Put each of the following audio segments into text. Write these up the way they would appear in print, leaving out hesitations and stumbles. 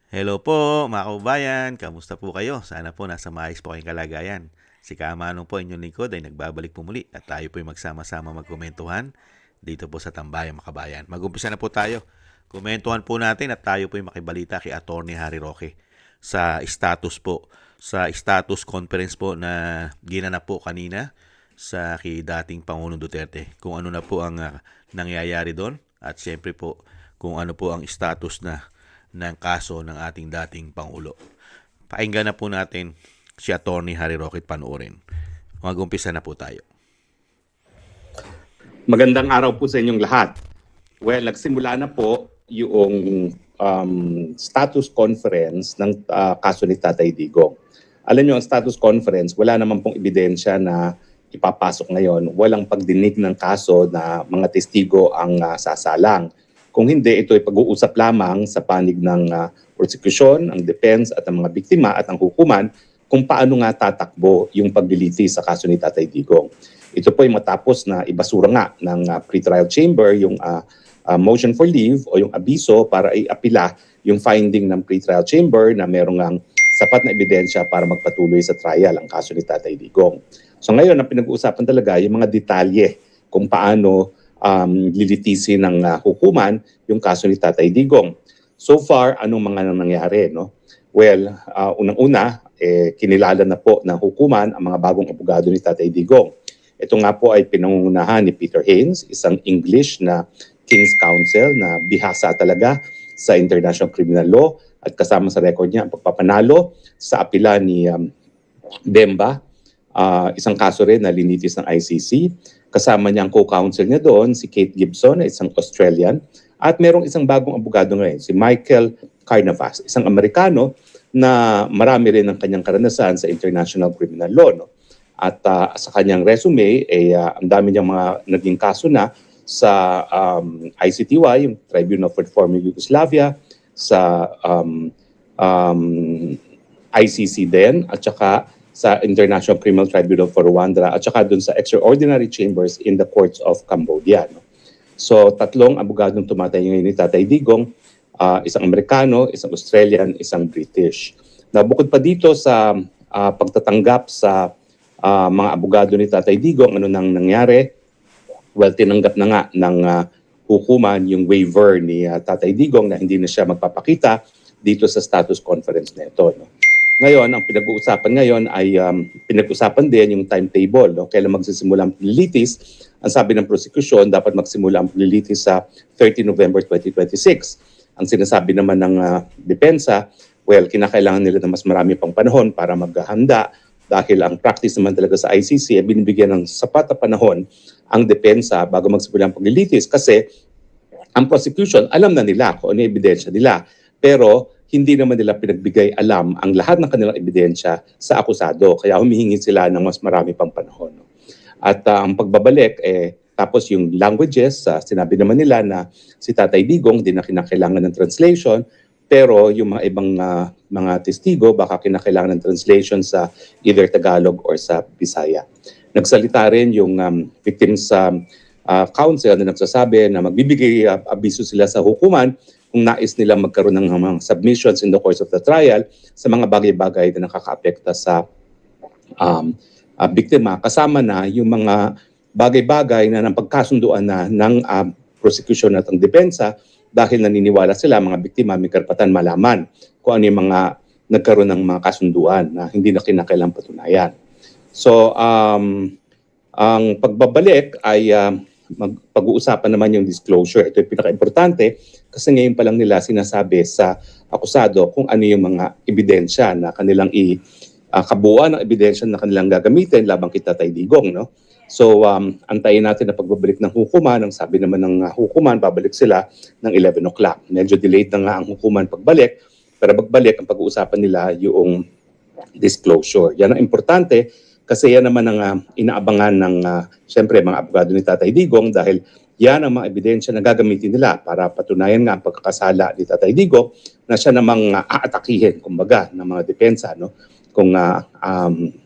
Hello po mga kababayan, kamusta po kayo? Sana po nasa maayos po kayong kalagayan. Si Kamanong po inyong lingkod ay nagbabalik po muli at tayo po ay magsama-sama magkomentuhan dito po sa Tambayang Makabayan. Mag-umpisa na po tayo. Komentuhan po natin at tayo po ay makibalita kay Attorney Harry Roque sa status conference po na ginanap po kanina sa kay dating Pangulong Duterte. Kung ano na po ang nangyayari doon at siyempre po kung ano po ang status na ng kaso ng ating dating Pangulo. Pakinggan na po natin si Attorney Harry Roque panoorin. Mag-umpisa na po tayo. Magandang araw po sa inyong lahat. Well, nagsimula na po yung status conference ng kaso ni Tatay Digong. Alam niyo, ang status conference, wala naman pong ebidensya na ipapasok ngayon. Walang pagdinig ng kaso na mga testigo ang sasalang. Kung hindi, ito ay pag-uusap lamang sa panig ng prosecution, ang defense at ang mga biktima at ang hukuman kung paano nga tatakbo yung paglilitis sa kaso ni Tatay Digong. Ito po ay matapos na ibasura nga ng pre-trial chamber yung motion for leave o yung abiso para iapila yung finding ng pre-trial chamber na merong sapat na ebidensya para magpatuloy sa trial ang kaso ni Tatay Digong. So ngayon, ang pinag-uusapan talaga yung mga detalye kung paano lilitisin ng hukuman yung kaso ni Tatay Digong. So far, anong mga nangyari? No? Well, unang-una, kinilala na po ng hukuman ang mga bagong abogado ni Tatay Digong. Ito nga po ay pinangungunahan ni Peter Haynes, isang English na King's Counsel na bihasa talaga sa international criminal law at kasama sa record niya ang pagpapanalo sa apela ni Bemba, isang kaso rin na linitis ng ICC. Kasama niya ang co-counsel niya doon, si Kate Gibson, na isang Australian. At merong isang bagong abogado ngayon, si Michael Carnavas, isang Amerikano na marami rin ang kanyang karanasan sa international criminal law. No? At sa kanyang resume, ang dami niyang mga naging kaso na sa ICTY, yung Tribunal for Former Yugoslavia, sa ICC din, at saka sa International Criminal Tribunal for Rwanda at saka dun sa extraordinary chambers in the courts of Cambodia. No? So tatlong abogadong tumatay ngayon ni Tatay Digong, isang Amerikano, isang Australian, isang British. Na bukod pa dito sa pagtatanggap sa mga abogado ni Tatay Digong, ano nang nangyari? Well, tinanggap na nga ng hukuman yung waiver ni Tatay Digong na hindi na siya magpapakita dito sa status conference na ito. No? Ngayon, ang pinag-uusapan ngayon ay pinag-usapan din yung timetable. No? Kailan magsisimula ang paglilitis. Ang sabi ng prosecution, dapat magsimula ang paglilitis sa 30 November 2026. Ang sinasabi naman ng depensa, well, kinakailangan nila ng mas marami pang panahon para maghahanda dahil ang practice naman talaga sa ICC ay binibigyan ng sapat na panahon ang depensa bago magsimula ang paglilitis kasi ang prosecution, alam na nila kung ano yung ebidensya nila. Pero hindi naman nila pinagbigay alam ang lahat ng kanilang ebidensya sa akusado. Kaya humihingi sila ng mas marami pang panahon. At ang pagbabalik, tapos yung languages, sinabi naman nila na si Tatay Digong di na kinakailangan ng translation, pero yung mga ibang mga testigo baka kinakailangan ng translation sa either Tagalog or sa Bisaya. Nagsalita rin yung victims counsel na nagsasabi na magbibigay abiso sila sa hukuman kung nais nila magkaroon ng mga submissions in the course of the trial sa mga bagay-bagay na nakakaapekta sa biktima. Kasama na yung mga bagay-bagay na napagkasunduan na ng prosecution at ang depensa dahil naniniwala sila, mga biktima, may karapatan malaman kung ano yung mga nagkaroon ng mga kasunduan na hindi na kinakailangang patunayan. So, ang pagbabalik ay pag-uusapan naman yung disclosure. Ito yung pinaka-importante kasi ngayon pa lang nila sinasabi sa akusado kung ano yung mga ebidensya na kanilang kabuuan ng ebidensya na kanilang gagamitin labang kay Tatay Digong. No? So, antayin natin na pagbabalik ng hukuman. Ang sabi naman ng hukuman, babalik sila ng 11 o'clock. Medyo delayed na nga ang hukuman pagbalik, pero pagbalik ang pag-uusapan nila yung disclosure. Yan ang importante kasi yan naman ang inaabangan ng siyempre mga abogado ni Tatay Digong dahil yan ang mga ebidensya na gagamitin nila para patunayan nga ang pagkakasala ni Tatay Digong na siya namang aatakihin kumbaga ng mga depensa. No? Kung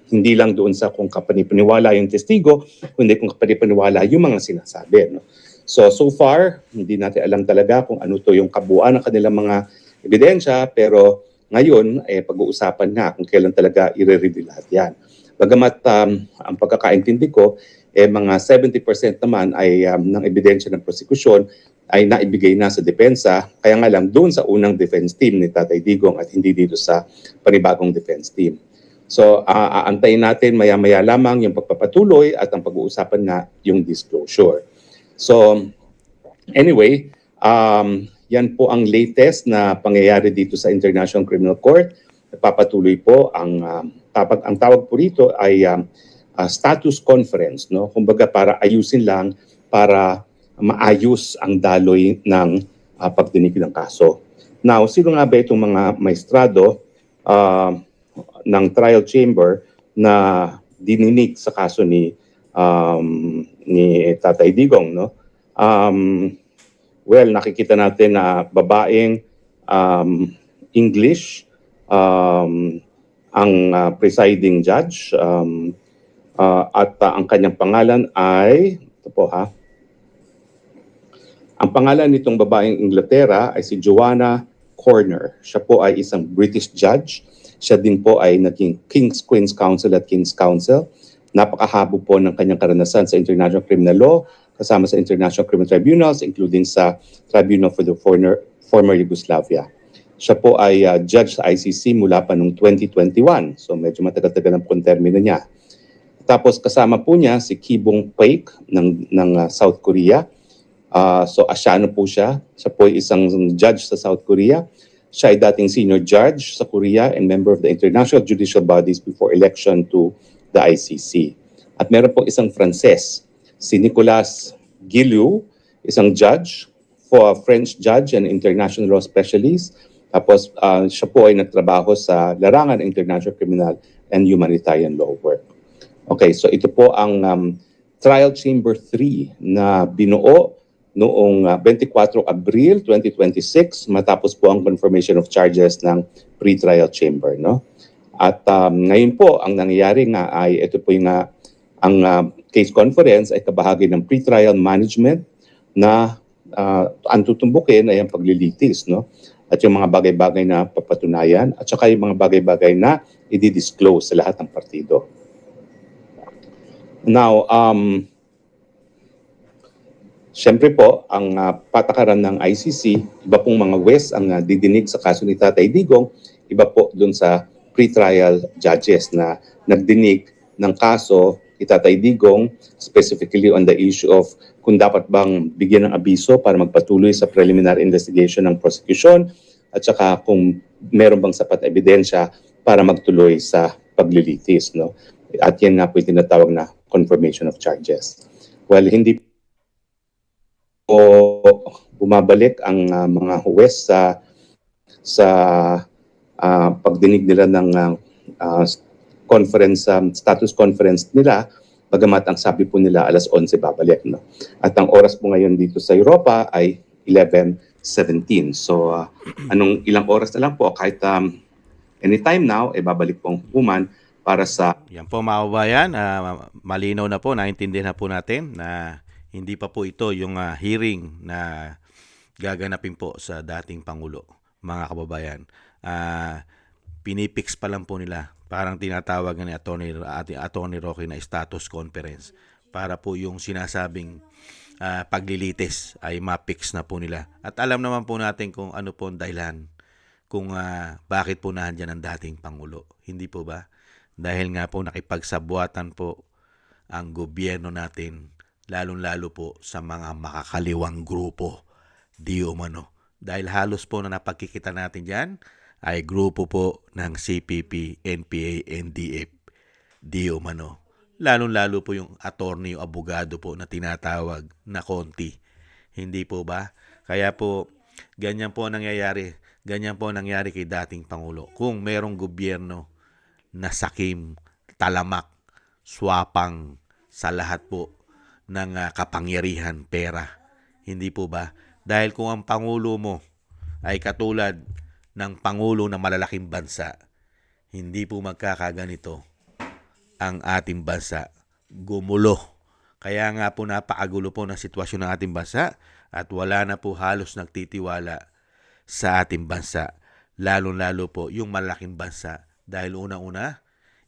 hindi lang doon sa kung kapanipaniwala yung testigo, kundi kung kapanipaniwala yung mga sinasabi. No? So far, hindi natin alam talaga kung ano to yung kabuuan ng kanilang mga ebidensya, pero ngayon, pag-uusapan nga kung kailan talaga i-reveal lahat yan. Bagamat ang pagkakaintindi ko, mga 70% naman ay ng ebidensya ng prosekusyon ay naibigay na sa depensa, kaya nga lang doon sa unang defense team ni Tatay Digong at hindi dito sa panibagong defense team. So, aantayin natin maya-maya lamang yung pagpapatuloy at ang pag-uusapan nga yung disclosure. So, anyway, yan po ang latest na pangyayari dito sa International Criminal Court. Nagpapatuloy po ang tawag po rito ay status conference, no? Kumbaga para ayusin lang, para maayos ang daloy ng pagdinig ng kaso. Now, sino nga ba itong mga maestrado ng trial chamber na dininig sa kaso ni Tatay Digong, no? Well, nakikita natin na babaeng English ang presiding judge at ang kanyang pangalan ay, ito po ha, ang pangalan nitong babaeng Inglaterra ay si Joanna Corner. Siya po ay isang British judge. Siya din po ay naging King's Queen's Counsel at King's Counsel. Napakahabo po ng kanyang karanasan sa international criminal law, kasama sa international criminal tribunals, including sa Tribunal for the former Yugoslavia. Siya po ay judge sa ICC mula pa noong 2021. So medyo matagal-tagal ang termino niya. Tapos kasama po niya si Ki-bong Paik ng South Korea. So Asyano po siya. Siya po ay isang judge sa South Korea. Siya ay dating senior judge sa Korea and member of the international judicial bodies before election to the ICC. At meron po isang Frances, si Nicolas Guillou, isang judge, French judge and international law specialist. Tapos siya po ay nagtrabaho sa larangan ng international criminal and humanitarian law work. Okay, so ito po ang Trial Chamber 3 na binuo noong 24 Abril 2026 matapos po ang confirmation of charges ng pre-trial chamber, no? At ngayon po ang nangyayari nga ay ito po yung ang case conference ay kabahagi ng pre-trial management na ang tutumbukin ay ang paglilitis, no? At yung mga bagay-bagay na papatunayan at saka yung mga bagay-bagay na i-disclose sa lahat ng partido. Now, siyempre po, ang patakaran ng ICC, iba pong mga West ang didinig sa kaso ni Tatay Digong, iba po dun sa pre-trial judges na nagdinig ng kaso ni Tatay Digong, specifically on the issue of kung dapat bang bigyan ng abiso para magpatuloy sa preliminary investigation ng prosecution at saka kung meron bang sapat na ebidensya para magtuloy sa paglilitis, no? At yan nga po yung tinatawag na confirmation of charges. Well, hindi po bumabalik ang mga huwes sa pagdinig nila ng status conference nila, bagamat ang sabi po nila alas 11 babalik, no? At ang oras po ngayon dito sa Europa ay 11:17. So ilang oras na lang po, kahit anytime now, babalik pong hukuman para sa... Yan po mga kababayan, malinaw na po, naintindihan na po natin na hindi pa po ito yung hearing na gaganapin po sa dating Pangulo, mga kababayan. Pinipix pa lang po nila, parang tinatawag ni Attorney Roque na status conference para po yung sinasabing paglilitis ay mapix na po nila. At alam naman po natin kung ano po ang dahilan kung bakit po nandiyan ang dating Pangulo. Hindi po ba? Dahil nga po nakipagsabuatan po ang gobyerno natin, lalong-lalo po sa mga makakaliwang grupo, di umano. Dahil halos po na napagkikita natin dyan ay grupo po ng CPP, NPA, NDF, di umano. Lalong-lalo po yung attorney o abogado po na tinatawag na konti. Hindi po ba? Kaya po, ganyan po nangyayari. Ganyan po nangyari kay dating Pangulo. Kung merong gobyerno na sakim, talamak, swapang sa lahat po ng kapangyarihan, pera. Hindi po ba? Dahil kung ang Pangulo mo ay katulad ng Pangulo ng malalaking bansa, hindi po magkakaganito ang ating bansa. Gumulo. Kaya nga po napakagulo po ng sitwasyon ng ating bansa at wala na po halos nagtitiwala sa ating bansa. Lalo-lalo po yung malaking bansa. Dahil unang-una,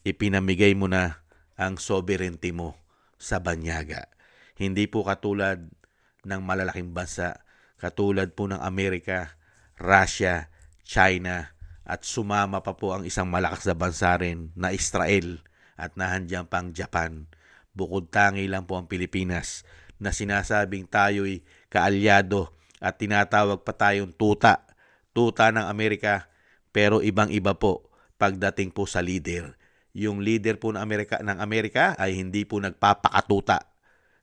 ipinamigay mo na ang sovereignty mo sa banyaga. Hindi po katulad ng malalaking bansa, katulad po ng Amerika, Russia, China, at sumama pa po ang isang malakas na bansa rin na Israel at nahandyan pang Japan. Bukod tangi lang po ang Pilipinas na sinasabing tayo'y kaalyado at tinatawag pa tayong tuta. Tuta ng Amerika, pero ibang-iba po pagdating po sa leader. Yung leader po ng Amerika ay hindi po nagpapakatuta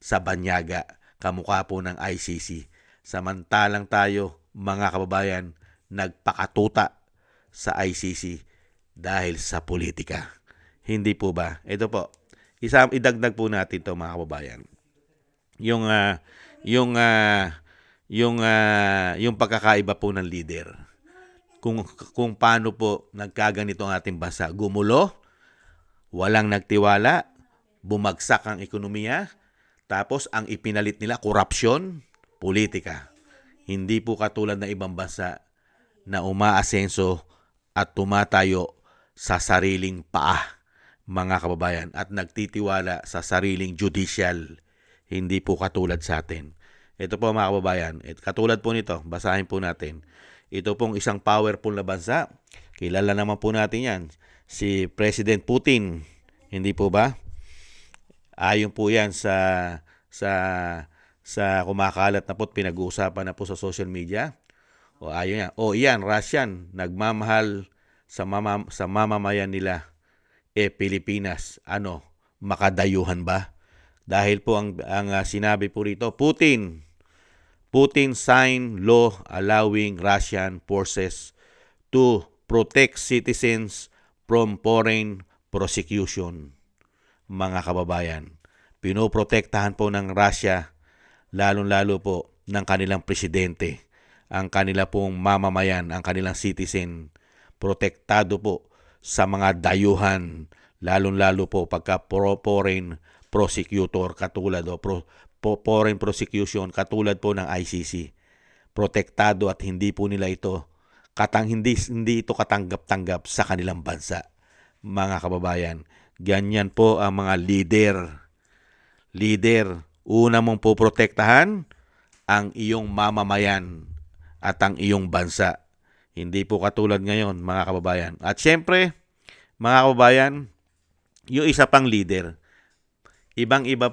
sa banyaga, kamukha po ng ICC. Samantalang tayo, mga kababayan, nagpakatuta sa ICC dahil sa politika. Hindi po ba? Ito po, idagdag po natin to, mga kababayan. Yung pagkakaiba po ng leader. Kung paano po nagkaganito ang ating bansa. Gumulo, walang nagtiwala, bumagsak ang ekonomiya, tapos ang ipinalit nila, korupsyon, politika. Hindi po katulad ng ibang bansa na umaasenso at tumatayo sa sariling paa, mga kababayan, at nagtitiwala sa sariling judicial. Hindi po katulad sa atin. Ito po, mga kababayan, katulad po nito, basahin po natin. Ito pong isang powerful na bansa. Kilala naman po natin yan. Si President Putin. Hindi po ba? Ayon po yan sa kumakalat na po at pinag-uusapan na po sa social media. O ayon yan. O iyan, Russian, nagmamahal sa mamamayan nila. Pilipinas, makadayuhan ba? Dahil po ang sinabi po rito, Putin signed law allowing Russian forces to protect citizens from foreign prosecution. Mga kababayan, pinoprotektahan po ng Russia, lalong-lalo po ng kanilang presidente, ang kanila pong mamamayan, ang kanilang citizen, protektado po sa mga dayuhan, lalong-lalo po pagka foreign prosecutor katulad foreign prosecution katulad po ng ICC. Protektado at hindi po nila ito hindi ito katanggap-tanggap sa kanilang bansa. Mga kababayan, ganyan po ang mga leader. Una mong poprotektahan ang iyong mamamayan at ang iyong bansa. Hindi po katulad ngayon, mga kababayan. At syempre, mga kababayan, yung isa pang leader, ibang-iba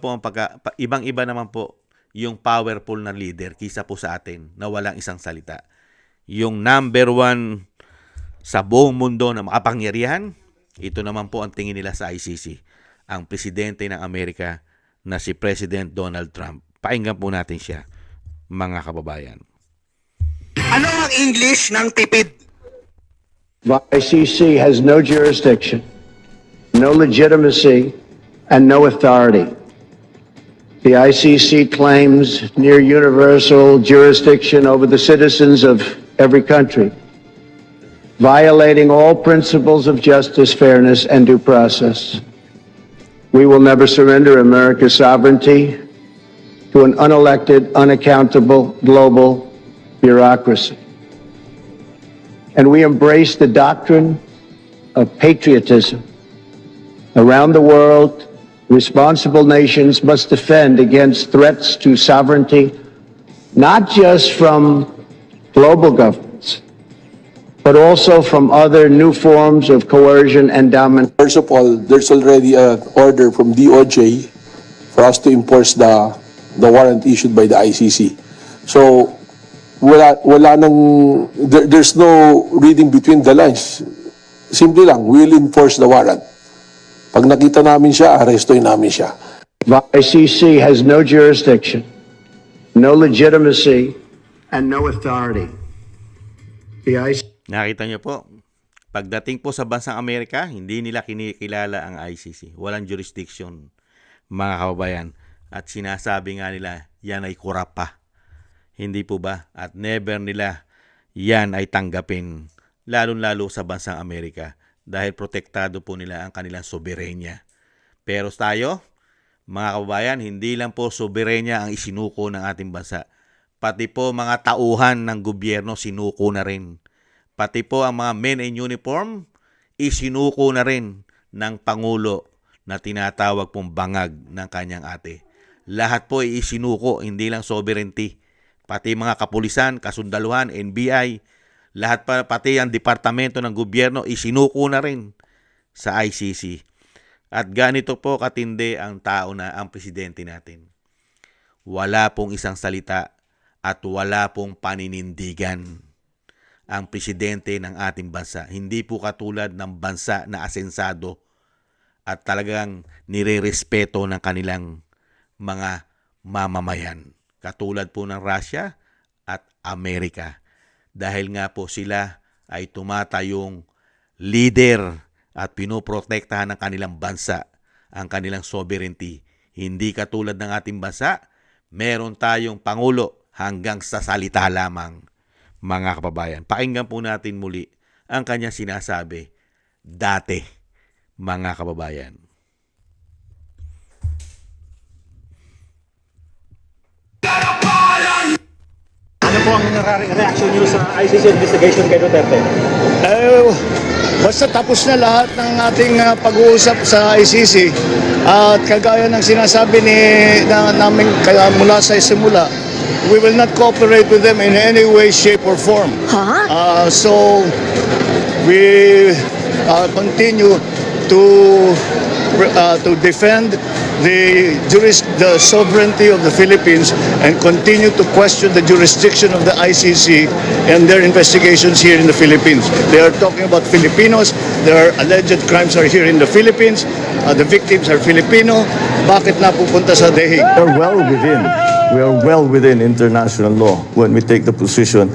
naman po yung powerful na leader kisa po sa atin na walang isang salita. Yung number one sa buong mundo na makapangyarihan, ito naman po ang tingin nila sa ICC, ang presidente ng Amerika na si President Donald Trump. Pakinggan po natin siya, mga kababayan. Ano ang English ng tipid? The ICC has no jurisdiction, no legitimacy, and no authority. The ICC claims near universal jurisdiction over the citizens of every country, violating all principles of justice, fairness, and due process. We will never surrender America's sovereignty to an unelected, unaccountable global bureaucracy. And we embrace the doctrine of patriotism. Around the world, responsible nations must defend against threats to sovereignty, not just from global governments, but also from other new forms of coercion and dominance. First of all, there's already an order from DOJ for us to enforce the warrant issued by the ICC. So, there's no reading between the lines. Simple lang, we'll enforce the warrant. Pag nakita namin siya, arrestuin namin siya. The ICC has no jurisdiction, no legitimacy, and no authority. The ICC Nakita niyo po, pagdating po sa bansang Amerika, hindi nila kinikilala ang ICC. Walang jurisdiction, mga kababayan. At sinasabi nga nila, yan ay korap pa. Hindi po ba? At never nila yan ay tanggapin, lalong-lalo sa bansang Amerika, dahil protektado po nila ang kanilang soberenya. Pero tayo, mga kababayan, hindi lang po soberenya ang isinuko ng ating bansa, pati po mga tauhan ng gobyerno sinuko na rin. Pati po ang mga men in uniform, isinuko na rin ng Pangulo na tinatawag pong bangag ng kanyang ate. Lahat po ay isinuko, hindi lang sovereignty. Pati mga kapulisan, kasundaluhan, NBI, lahat pa, pati ang departamento ng gobyerno, isinuko na rin sa ICC. At ganito po katindi ang tao na ang presidente natin. Wala pong isang salita at wala pong paninindigan ang presidente ng ating bansa. Hindi po katulad ng bansa na asensado at talagang nirerespeto ng kanilang mga mamamayan. Katulad po ng Russia at Amerika. Dahil nga po sila ay tumatayong leader at pinoprotektahan ng kanilang bansa, ang kanilang sovereignty. Hindi katulad ng ating bansa, meron tayong Pangulo hanggang sa salita lamang. Mga kababayan, pakinggan po natin muli ang kanyang sinasabi dati, mga kababayan. Ano po ang reaction niyo sa ICC investigation kay Duterte? Basta tapos na lahat ng ating pag-uusap sa ICC at kagaya ng sinasabi namin kaya mula sa simula, we will not cooperate with them in any way, shape, or form. So we continue to defend the sovereignty of the Philippines and continue to question the jurisdiction of the ICC and their investigations here in the Philippines. They are talking about Filipinos. Their alleged crimes are here in the Philippines. The victims are Filipino. Bakit napupunta sa The Hague? We are well within international law when we take the position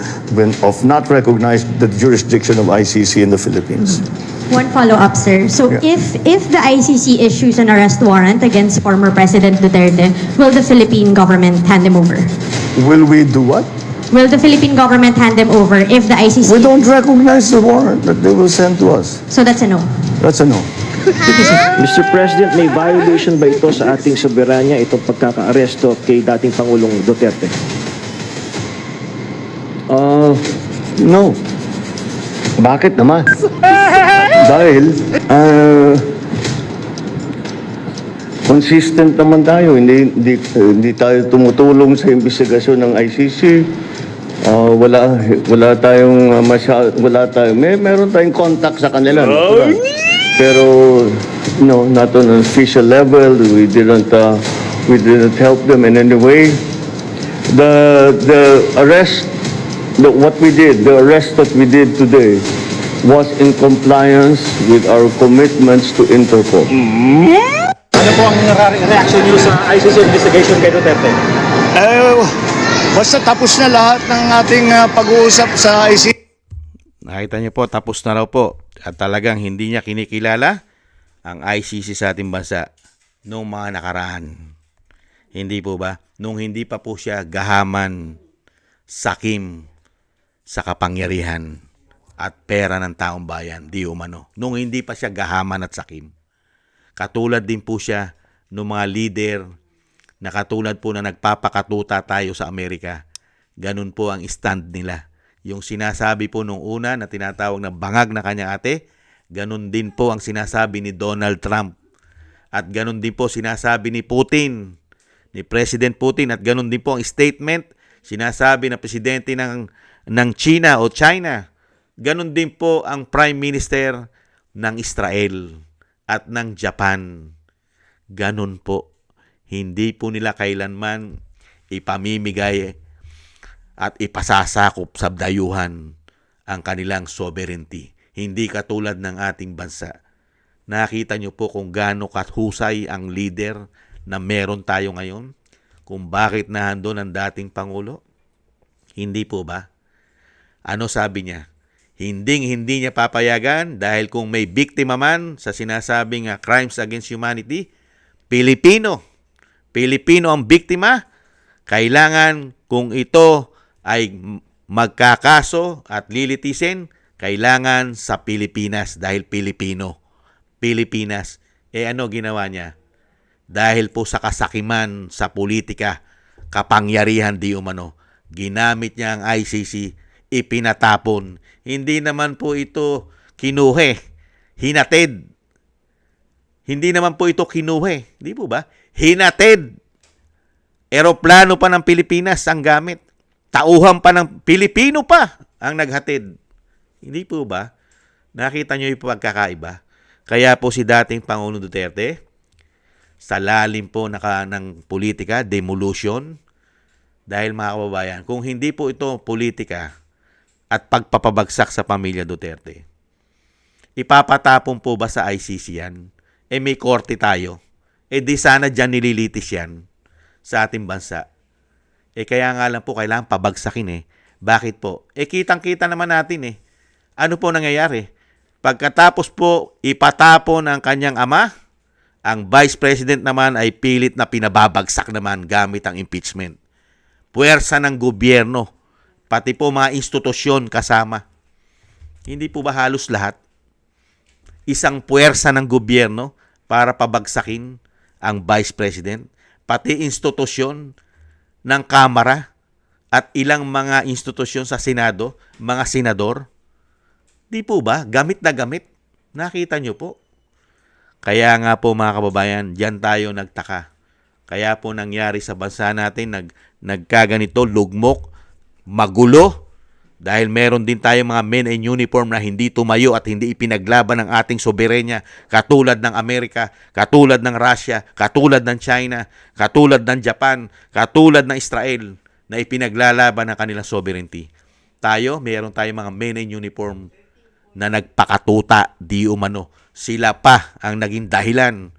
of not recognize the jurisdiction of ICC in the Philippines. One follow-up, sir. So Yeah. if the ICC issues an arrest warrant against former President Duterte, will the Philippine government hand him over? Will we do what? Will the Philippine government hand him over if the ICC... We don't recognize the warrant that they will send to us. So that's a no. That's a no. Mr. President, may violation ba ito sa ating soberanya, itong pagkaka-aresto kay dating Pangulong Duterte? No. Bakit naman? Dahil, consistent naman tayo. Hindi tayo tumutulong sa investigasyon ng ICC. Wala tayong meron tayong contact sa kanila. Pero no, not on an official level. We didn't help them in any way. The arrest that we did today was in compliance with our commitments to Interpol. Ano po ang reaction niyo sa ICC investigation kay Duterte? Basta tapos na lahat ng ating pag-uusap sa ICC. Nakita niyo po, tapos na raw po. At talagang hindi niya kinikilala ang ICC sa ating bansa noong mga nakaraan. Hindi po ba? Nung hindi pa po siya gahaman, sakim sa kapangyarihan at pera ng taong bayan, di umano. Nung hindi pa siya gahaman at sakim. Katulad din po siya ng mga leader na katulad po na nagpapakatuta tayo sa Amerika. Ganun po ang stand nila. Yung sinasabi po nung una na tinatawag na bangag na kanyang ate, ganun din po ang sinasabi ni Donald Trump. At ganun din po sinasabi ni Putin, ni President Putin, at ganun din po ang statement sinasabi ng presidente ng China o China. Ganun din po ang Prime Minister ng Israel at ng Japan. Ganun po. Hindi po nila kailanman ipamimigay at ipasasakop sa dayuhan ang kanilang sovereignty. Hindi katulad ng ating bansa. Nakita nyo po kung gaano kahusay ang leader na meron tayo ngayon? Kung bakit nahandon ang dating Pangulo? Hindi po ba? Ano sabi niya? Hindi niya papayagan dahil kung may biktima man sa sinasabing crimes against humanity, Pilipino ang biktima, kailangan kung ito ay magkakaso at lilitisin, kailangan sa Pilipinas dahil Pilipino. Pilipinas. Ano ginawa niya? Dahil po sa kasakiman sa politika, kapangyarihan di umano, ginamit niya ang ICC, ipinatapon. Hindi naman po ito kinuhe, hinatid. Hindi naman po ito kinuhe, di po ba? Hinatid. Eroplano pa ng Pilipinas ang gamit. Tauhan pa ng Pilipino pa ang naghatid. Hindi po ba? Nakita nyo yung pagkakaiba? Kaya po si dating Pangulong Duterte, sa lalim po ng politika, demolition, dahil mga kababayan, kung hindi po ito politika at pagpapabagsak sa pamilya Duterte, ipapatapon po ba sa ICC yan? May korte tayo. Di sana dyan nililitis yan sa ating bansa. Kaya nga lang po kailangan pabagsakin Bakit po? Kitang-kita naman natin Ano po nangyayari? Pagkatapos po ipatapon ang kanyang ama, ang Vice President naman ay pilit na pinababagsak naman gamit ang impeachment. Puwersa ng gobyerno, pati po mga institusyon kasama. Hindi po ba halos lahat? Isang puwersa ng gobyerno para pabagsakin ang Vice President, pati institusyon ng Kamara at ilang mga institusyon sa Senado, mga senador. Di po ba? Gamit na gamit. Nakita nyo po. Kaya nga po mga kababayan, diyan tayo nagtaka. Kaya po nangyari sa bansa natin, nagkaganito, lugmok, magulo, dahil meron din tayong mga men in uniform na hindi tumayo at hindi ipinaglaban ng ating soberenya, katulad ng Amerika, katulad ng Russia, katulad ng China, katulad ng Japan, katulad ng Israel, na ipinaglalaban ng kanilang sovereignty. Meron tayong mga men in uniform na nagpakatuta di umano. Sila pa ang naging dahilan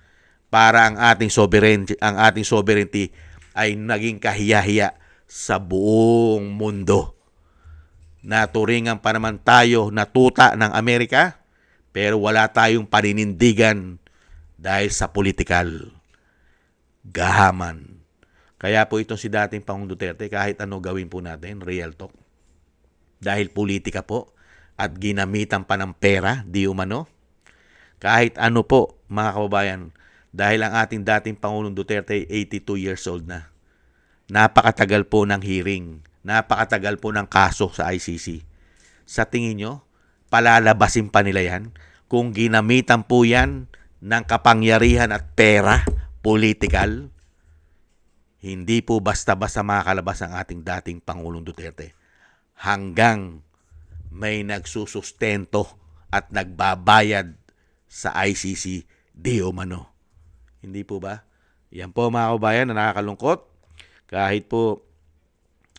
para ang ating sovereignty ay naging kahiya-hiya sa buong mundo. Naturingan pa naman tayo na tuta ng Amerika, pero wala tayong paninindigan dahil sa politikal gahaman. Kaya po itong si dating Pangulong Duterte, kahit ano gawin po natin, real talk. Dahil politika po at ginamitan pa ng pera, di umano. Kahit ano po, mga kababayan, dahil ang ating dating Pangulong Duterte 82 years old na. Napakatagal po ng hearing. Napakatagal po ng kaso sa ICC. Sa tingin nyo, palalabasin pa nila yan? Kung ginamitan po yan ng kapangyarihan at pera, politikal, hindi po basta-basta makakalabas ang ating dating Pangulong Duterte. Hanggang may nagsusustento at nagbabayad sa ICC di umano. Hindi po ba? Yan po mga kababayan na nakakalungkot. Kahit po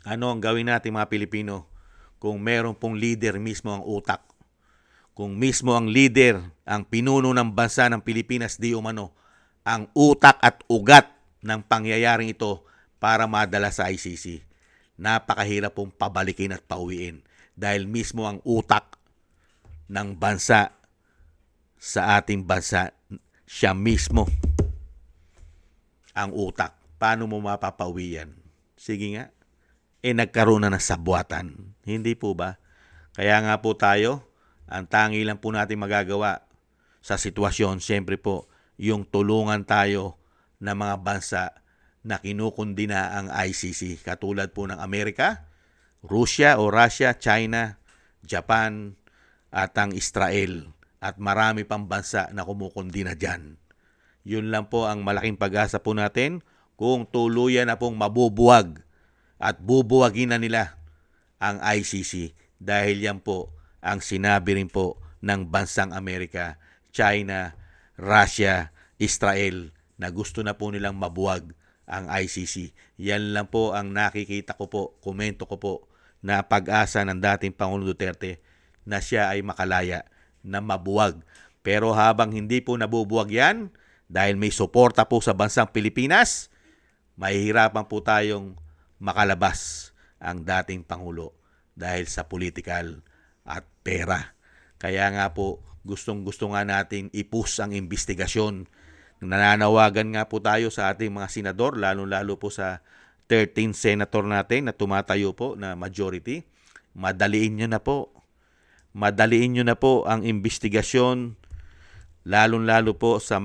ano ang gawin natin mga Pilipino, kung meron pong leader mismo ang utak, kung mismo ang leader, ang pinuno ng bansa ng Pilipinas di umano, ang utak at ugat ng pangyayaring ito para madala sa ICC, napakahirap pong pabalikin at pauwiin dahil mismo ang utak ng bansa sa ating bansa, siya mismo ang utak. Paano mo mapapauwi yan? Sige nga. Nagkaroon na ng sabwatan. Hindi po ba? Kaya nga po tayo, ang tangi lang po natin magagawa sa sitwasyon, siyempre po, yung tulungan tayo ng mga bansa na kinukundina ang ICC. Katulad po ng Amerika, Russia, China, Japan, at ang Israel. At marami pang bansa na kumukundina dyan. Yun lang po ang malaking pag-asa po natin kung tuluyan na pong mabubuwag at bubuwagin na nila ang ICC dahil yan po ang sinabi rin po ng bansang Amerika, China, Russia, Israel na gusto na po nilang mabuwag ang ICC. Yan lang po ang nakikita ko po, komento ko po na pag-asa ng dating Pangulong Duterte na siya ay makalaya na mabuwag. Pero habang hindi po nabubuwag yan, dahil may suporta po sa bansang Pilipinas, mahihirapan po tayong makalabas ang dating Pangulo dahil sa politikal at pera. Kaya nga po, gustong-gusto nga natin i-push ang investigasyon. Nananawagan nga po tayo sa ating mga senador, lalo-lalo po sa 13 senator natin na tumatayo po na majority. Madaliin nyo na po. Madaliin nyo na po ang investigasyon, lalo-lalo po sa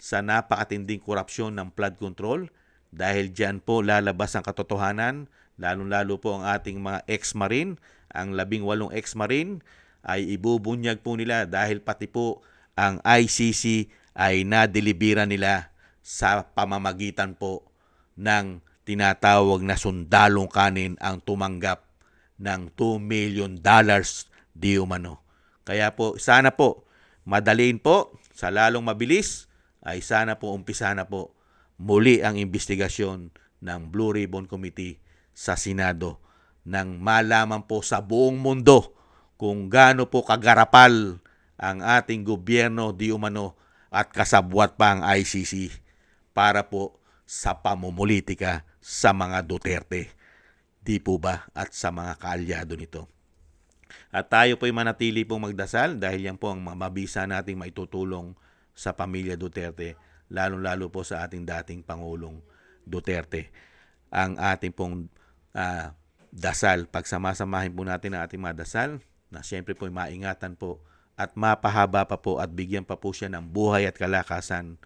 napakatinding korupsyon ng flood control. Dahil dyan po lalabas ang katotohanan lalong-lalo po ang ating mga ex-marine, ang 18 ex-marine ay ibubunyag po nila dahil pati po ang ICC ay nadelibera nila sa pamamagitan po ng tinatawag na sundalong kanin ang tumanggap ng $2 million di umano. Kaya po, sana po, madaliin po, sa lalong mabilis, ay sana po umpisa na po muli ang investigasyon ng Blue Ribbon Committee sa Senado nang malaman po sa buong mundo kung gaano po kagarapal ang ating gobyerno di umano at kasabwat pa ang ICC para po sa pamumulitika sa mga Duterte. Di po ba? At sa mga kaalyado nito. At tayo po'y manatili pong magdasal dahil yan po ang mabisa nating maitutulong sa pamilya Duterte, lalong-lalo po sa ating dating Pangulong Duterte. Ang ating pong dasal, pagsamasamahin po natin ang ating mga dasal, na siyempre po'y maingatan po at mapahaba pa po at bigyan pa po siya ng buhay at kalakasan,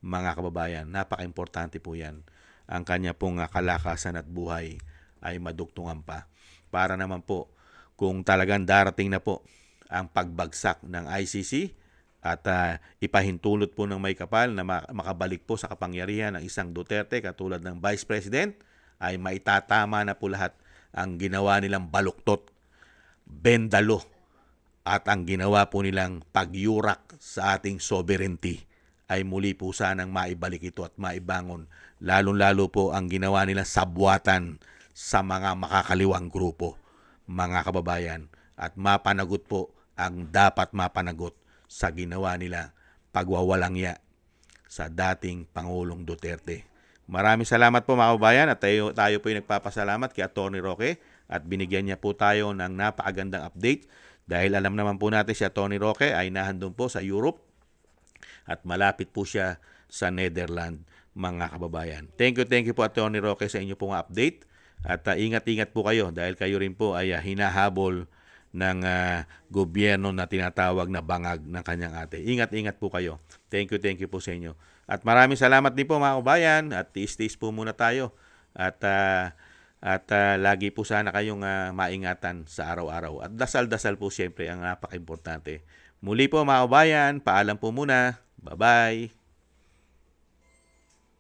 mga kababayan. Napaka-importante po yan. Ang kanya pong kalakasan at buhay ay madugtungan pa. Para naman po, kung talagang darating na po ang pagbagsak ng ICC at ipahintulot po ng may kapal na makabalik po sa kapangyarihan ng isang Duterte katulad ng Vice President, ay maitatama na po lahat ang ginawa nilang baluktot, bendalo, at ang ginawa po nilang pagyurak sa ating sovereignty ay muli po sanang maibalik ito at maibangon. Lalong-lalo po ang ginawa nilang sabwatan sa mga makakaliwang grupo, mga kababayan, at mapanagot po ang dapat mapanagot sa ginawa nila pagwawalangya sa dating Pangulong Duterte. Maraming salamat po mga kababayan at tayo po ay nagpapasalamat kay Atty. Roque at binigyan niya po tayo ng napakagandang update dahil alam naman po natin si Atty. Roque ay nahandun po sa Europe at malapit po siya sa Netherlands, mga kababayan. Thank you po Atty. Roque sa inyo pong update. At ingat-ingat po kayo dahil kayo rin po ay hinahabol ng gobyerno na tinatawag na bangag ng kanyang ate. Ingat-ingat po kayo. Thank you po sa inyo. At maraming salamat din po mga kabayan at tiis-tiis po muna tayo. At lagi po sana kayong maingatan sa araw-araw. At dasal-dasal po siyempre ang napaka-importante. Muli po mga kabayan, paalam po muna. Bye-bye.